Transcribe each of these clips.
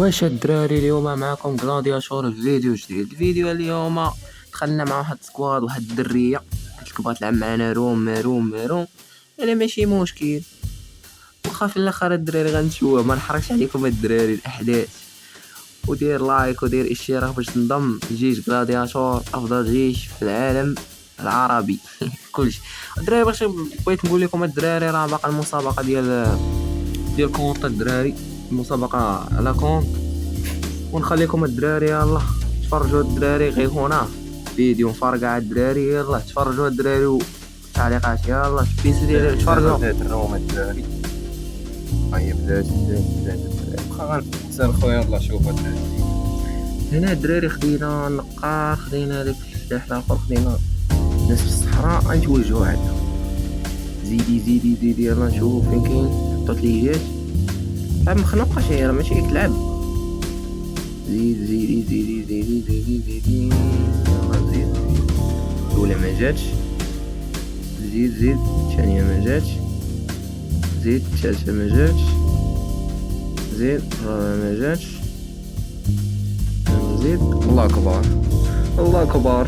واش الدراري اليوم معكم غلادياتور في فيديو جديد. الفيديو اليوم دخلنا مع واحد سكواد، واحد الدريه قلت لك بغات تلعب معنا روم. انا ماشي مشكل، واخا في الاخر الدراري غنشوفوا، ما نحرقش عليكم الدراري الاحداث. ودير لايك ودير اشتراك باش تنضم لجيش غلادياتور، افضل جيش في العالم العربي. كلشي الدراري. باش بغيت نقول لكم الدراري راه باقا المسابقه ديال كونط الدراري، المسابقه على كونط، ونخليكم الدراري يلا تفرجوا. الدراري غير هنا فيديو مفرقع الدراري، يلا تفرجوا الدراري والتعليقات. يلا بيسيدي تفرجوا. بدات الروم الدراري، هاي بدات الدراري. واخا غنسال خويا يلا شوف الدراري. هنا الدراري خدينا النقار، خدينا داك السلاح الاخر، خدينا ناس في الصحراء غنتوجهوا عندنا. زيدي يلا نشوفوا فين كاين حطوا تليجات. لعب مخنوقه شي، راه ماشي كتلعب. زيدي يلا زيد. الاولى ما جاتش، زيد الثانيه ما جاتش، زيد الثالثه ما جاتش، زيد الرابعه ما جاتش، زيد. الله اكبر الله اكبر،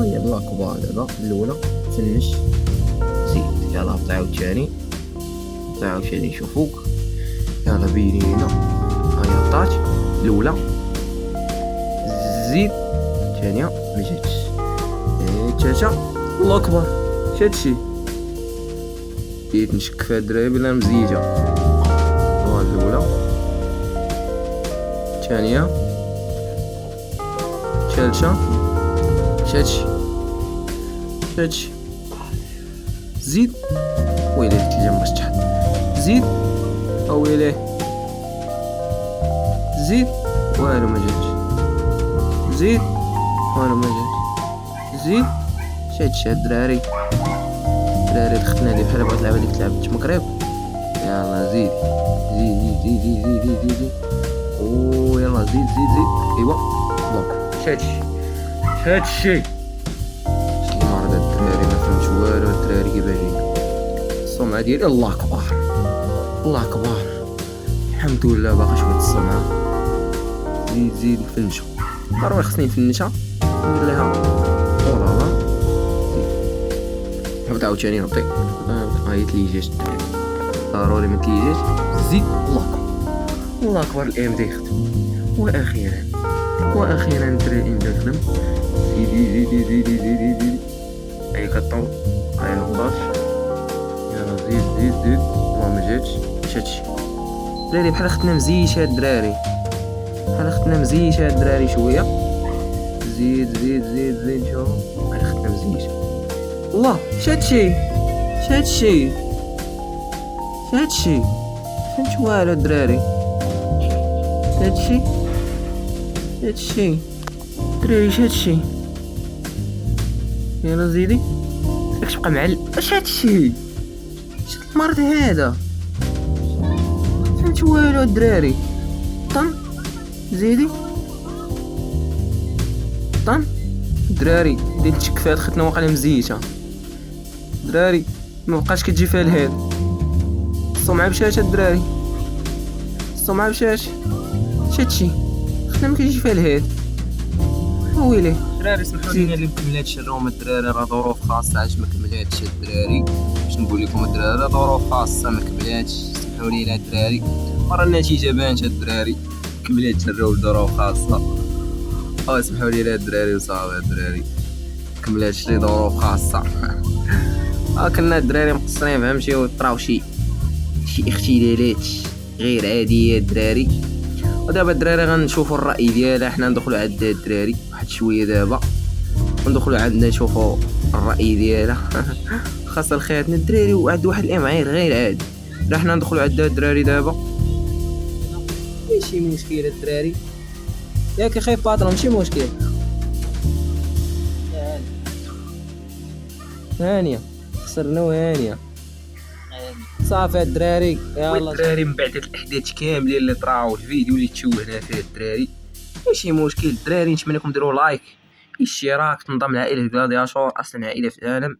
يلا كبار. دابا الاولى تنش، زيد. يلا هبط عاوتاني نشوفوك. يلا بينينا، هاي هبطات الاولى، زيد الثانيه ما جاتش، الثالثه. الله اكبر شاتشي. بديت نشك في الدراري بلا مزيجه. الاولى، الثانيه، الثالثه. شاتشي زيد. ويلي التلجة باش تحط، زيد. اويلي زيد. والو ما جاتش، زيد. والو ما جاتش، زيد. شاتشي الدراري الختنا اللي بحال بغات تلعب هذيك لعبة مقرب. يلا زيد. او يلا زيد. ايوا بلوك. شاتشي المرض الدراري، ما فهمتش والو الدراري كيفاش جايين. السمعة ديالي الله اكبر الحمد لله باقي شويه السمعة. زيد نفنشو، ضروري خصني نفنشها ندير ليها اورالا. زيد هبط عاوتاني، هبطي هاي تليجات الدراري، ضروري ما تليجات. زيد. الله اكبر الام دي خدم. واخيرا الدراري نبدا نخدم. زيدي هاي كطول، هاي هبطات. يلا زيد. والله ما جاتش. شاتشي الدراري بحال ختنا مزيشه الدراري، شويه. زيد شوف بحال ختنا مزيشه. الله شاتشي فهمت والو الدراري. شاتشي الدراري، شاتشي. يلا زيدي، راك تبقى معلم. شاتشي شت المرض هذا، فهمت والو الدراري. طن زيدي طن الدراري. ديت تشكفات ختنا واقيلا مزيته الدراري، ما بقاش كتجي فيها الهاد. السمعة بشاشه الدراري، شاتشي ختنا ما كيجي فيها الهاد. ويلي الدراري سمحوا لينا اللي مكملاتش الروم الدراري، راه ظروف خاصه علاش ما كملاتش الدراري. باش نقول لكم الدراري راه ظروف خاصه ما كملاتش، سمحوا لينا الدراري. مرة النتيجه بانت الدراري، كملات الروم ظروف خاصه. سمحوا لينا الدراري وصافي الدراري، كملاتش لي ظروف خاصه. كنا الدراري مقصرين فهمتي، وطراو شي اختلالات غير عاديه الدراري. ودابا الدراري غنشوفوا الراي ديالها، حنا ندخلوا عند الدراري واحد شويه دابا، وندخلوا عندنا نشوفوا الراي ديالها. خاص الخياتنا الدراري، وعند واحد الامعير غير عادي. لا حنا ندخلوا عند الدراري دابا، ماشي مشكل الدراري. ياك اخي باترون ماشي مشكل. هانيه خسرنا وهانيه صافي الدراري. يلا الدراري من بعد الاحداث كاملين اللي طراو، الفيديو اللي تشوهنا فيه الدراري ماشي مشكل الدراري. نتمنى لكم ديروا لايك، اشتراك، تنضم لعائله غلادياتور، احسن عائله في العالم.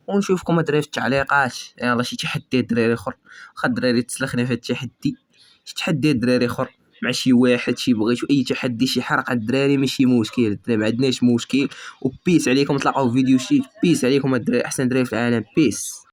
ونشوفكم الدراري في التعليقات. يلا شي تحدي الدراري اخر، واخا الدراري تسلخنا في التحدي، شي تحدي الدراري اخر مع شي واحد شي بغيتو اي تحدي شي حرقه الدراري ماشي مشكل الدراري ما عندناش مشكل. وبيس عليكم تلاقاو في فيديو جديد. بيس عليكم الدراري احسن دراري في العالم. بيس.